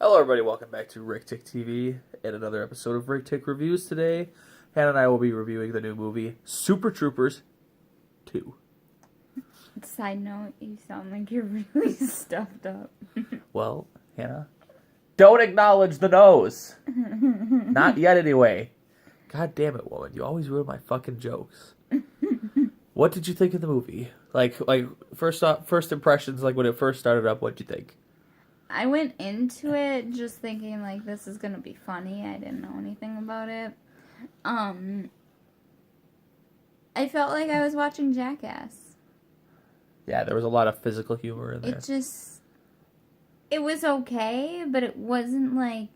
Hello, everybody. Welcome back to Rychtik TV and another episode of Rychtik Reviews. Today, Hannah and I will be reviewing the new movie Super Troopers 2. Side note, you sound like you're really stuffed up. Well, Hannah, don't acknowledge the nose. Not yet, anyway. God damn it, woman! You always ruin my fucking jokes. What did you think of the movie? Like first impressions, like when it first started up. What'd you think? I went into it just thinking, like, this is gonna be funny. I didn't know anything about it. I felt like I was watching Jackass. Yeah, there was a lot of physical humor in there. It was okay, but it wasn't like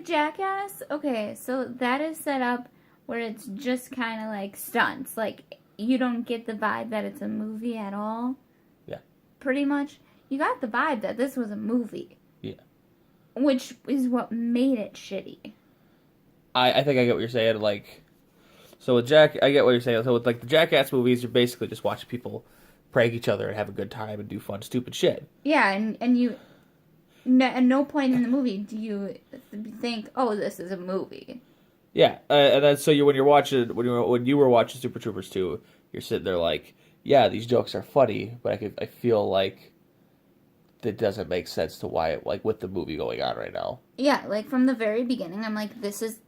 Jackass. Okay, so that is set up where it's just kind of like stunts. Like, you don't get the vibe that it's a movie at all. Yeah. Pretty much. You got the vibe that this was a movie. Yeah. Which is what made it shitty. I think I get what you're saying. Like, so with I get what you're saying. So with like the Jackass movies, you're basically just watching people prank each other and have a good time and do fun, stupid shit. Yeah, and you, at no point in the movie do you think, oh, this is a movie. Yeah, and then so when you were watching Super Troopers 2, you're sitting there like, yeah, these jokes are funny, but I feel like that doesn't make sense to why like with the movie going on right now. Yeah, like from the very beginning, I'm like, this is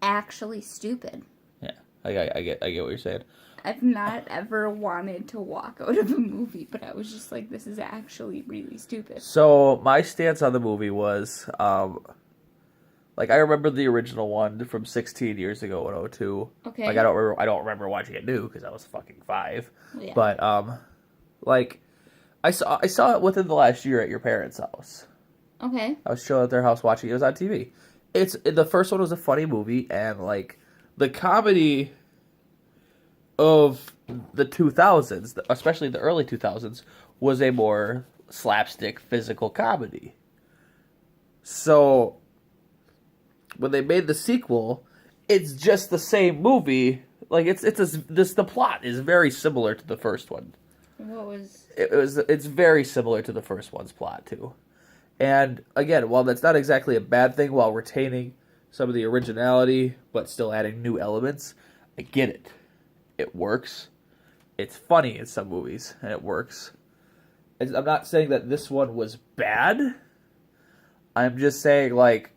actually stupid. Yeah, I get what you're saying. I've not ever wanted to walk out of a movie, but I was just like, this is actually really stupid. So my stance on the movie was, like I remember the original one from 16 years ago in 2002. Okay. Like I don't remember watching it new because I was fucking 5. Yeah. But like I saw it within the last year at your parents' house. Okay. I was chilling at their house watching it. It was on TV. The first one was a funny movie, and like the comedy of the 2000s, especially the early 2000s, was a more slapstick physical comedy. So when they made the sequel, it's just the same movie. Like the plot is very similar to the first one. What was... It's very similar to the first one's plot too. And again, while that's not exactly a bad thing, while retaining some of the originality but still adding new elements, I get it. It works. It's funny in some movies, and it works. I'm not saying that this one was bad. I'm just saying, like,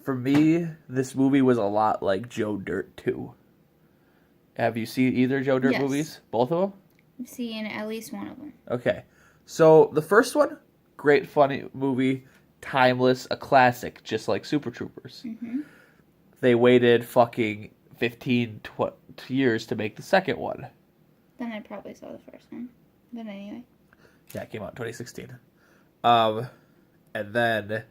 for me, this movie was a lot like Joe Dirt 2. Have you seen either Joe Dirt movies? Both of them? I've seen at least one of them. Okay. So, the first one, great, funny movie, timeless, a classic, just like Super Troopers. Mm-hmm. They waited fucking 15 years to make the second one. Then I probably saw the first one. But anyway. Yeah, it came out in 2016. And then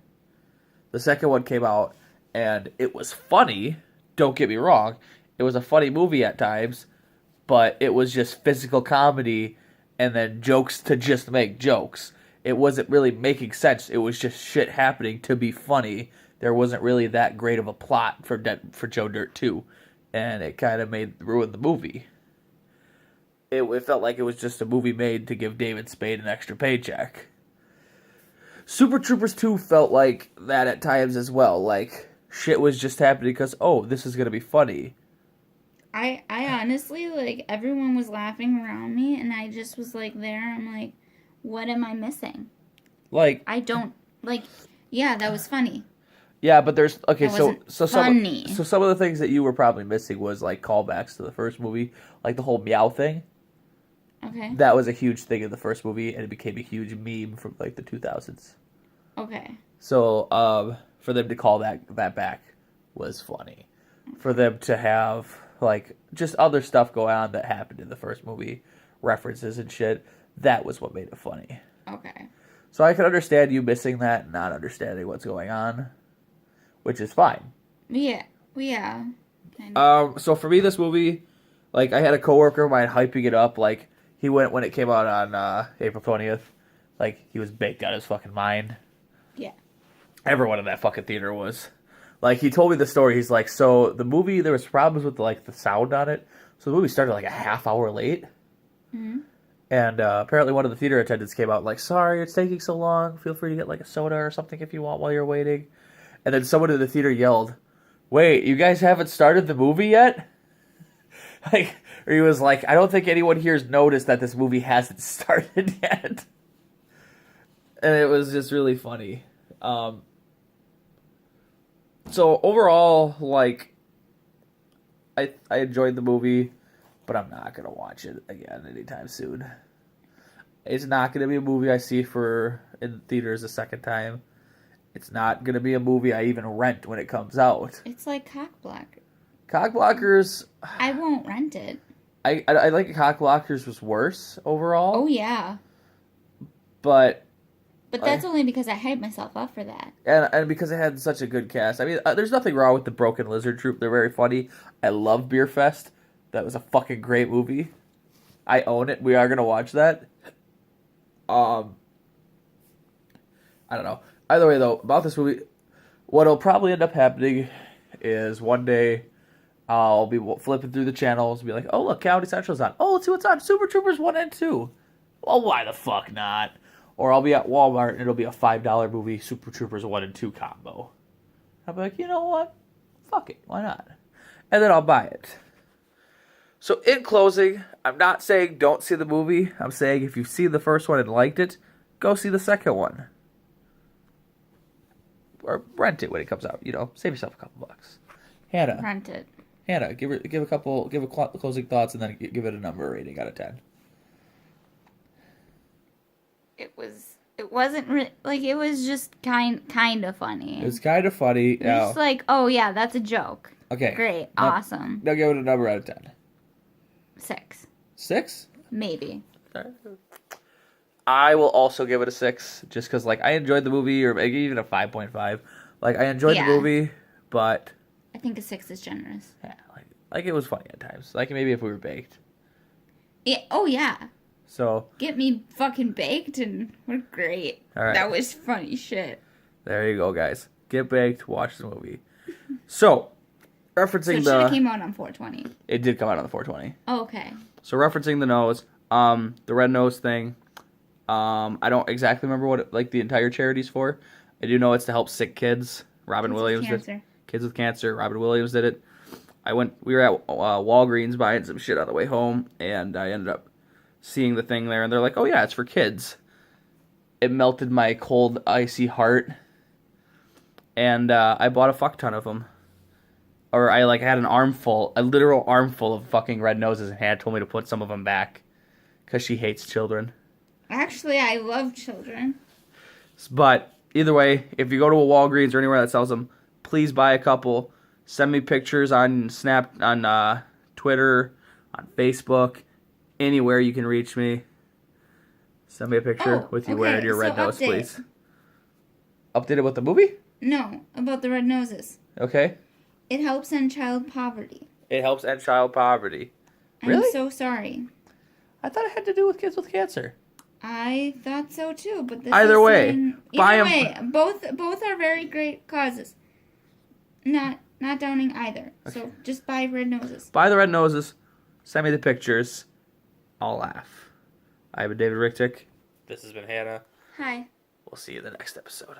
the second one came out, and it was funny. Don't get me wrong. It was a funny movie at times, but it was just physical comedy and then jokes to just make jokes. It wasn't really making sense. It was just shit happening to be funny. There wasn't really that great of a plot for Joe Dirt 2, and it kind of ruined the movie. It felt like it was just a movie made to give David Spade an extra paycheck. Super Troopers 2 felt like that at times as well. Like, shit was just happening because, oh, this is going to be funny. I honestly, like, everyone was laughing around me, and I just was, like, there. I'm like, what am I missing? Like... I don't, like, yeah, that was funny. Yeah, but there's... Okay, so some of the things that you were probably missing was, like, callbacks to the first movie. Like, the whole meow thing. Okay. That was a huge thing in the first movie, and it became a huge meme from, like, the 2000s. Okay. So, for them to call that back was funny. Okay. For them to have... like, just other stuff going on that happened in the first movie, references and shit, that was what made it funny. Okay. So I can understand you missing that and not understanding what's going on, which is fine. Yeah. Kind of. So for me, this movie, like, I had a coworker of mine hyping it up, like, he went when it came out on April 20th, like, he was baked out of his fucking mind. Yeah. Everyone in that fucking theater was. Like, he told me the story. He's like, so the movie, there was problems with, like, the sound on it. So the movie started, like, a half hour late. Mm-hmm. And apparently one of the theater attendants came out like, sorry, it's taking so long. Feel free to get like a soda or something if you want while you're waiting. And then someone in the theater yelled, wait, you guys haven't started the movie yet? Like, or he was like, I don't think anyone here's noticed that this movie hasn't started yet. And it was just really funny. So overall, like, I enjoyed the movie, but I'm not gonna watch it again anytime soon. It's not gonna be a movie I see in theaters a second time. It's not gonna be a movie I even rent when it comes out. It's like Cock Blocker. Cock Blockers. I won't rent it. I like Cock Blockers was worse overall. Oh yeah. But that's only because I hyped myself up for that. And because it had such a good cast. I mean, there's nothing wrong with the Broken Lizard Troupe. They're very funny. I love Beer Fest. That was a fucking great movie. I own it. We are going to watch that. I don't know. Either way, though, about this movie, what'll probably end up happening is one day I'll be flipping through the channels and be like, oh, look, Comedy Central's on. Oh, let's see what's on. Super Troopers 1 and 2. Well, why the fuck not? Or I'll be at Walmart and it'll be a $5 movie, Super Troopers 1 and 2 combo. I'll be like, you know what? Fuck it. Why not? And then I'll buy it. So in closing, I'm not saying don't see the movie. I'm saying if you've seen the first one and liked it, go see the second one. Or rent it when it comes out. You know, save yourself a couple bucks. Hannah. Rent it. Hannah, give closing thoughts and then give it a number rating out of 10. It wasn't it was just kind of funny. It was kind of funny. Just like, oh yeah, that's a joke. Okay. Great. Awesome. Now give it a number out of 10. 6. 6? Maybe. I will also give it a 6, just because like I enjoyed the movie, or maybe even a 5.5. Like I enjoyed the movie, but I think a 6 is generous. Yeah, like it was funny at times. Like maybe if we were baked. Yeah. Oh yeah. So get me fucking baked and we're great. All right. That was funny shit. There you go, guys. Get baked. Watch the movie. So referencing so it should have came out on 420. It did come out on the 420. Oh, okay. So referencing the nose, the red nose thing. I don't exactly remember what the entire charity's for. I do know it's to help sick kids. Robin Williams did. Kids with cancer. Robin Williams did it. We were at Walgreens buying some shit on the way home, and I ended up seeing the thing there, and they're like, "Oh yeah, it's for kids." It melted my cold, icy heart, and I bought a fuck ton of them. Or I had a literal armful of fucking red noses, and Hannah told me to put some of them back because she hates children. Actually, I love children. But either way, if you go to a Walgreens or anywhere that sells them, please buy a couple. Send me pictures on Twitter, on Facebook, anywhere you can reach me. Send me a picture with you wearing your red nose, please. Updated with the movie? No, about the red noses. Okay. It helps end child poverty. It helps end child poverty. Really? I'm so sorry. I thought it had to do with kids with cancer. I thought so too, but this either way, both are very great causes. Not downing either. Okay. So just buy red noses. Buy the red noses. Send me the pictures. I'll laugh. I've been David Rychtik. This has been Hannah. Hi. We'll see you in the next episode.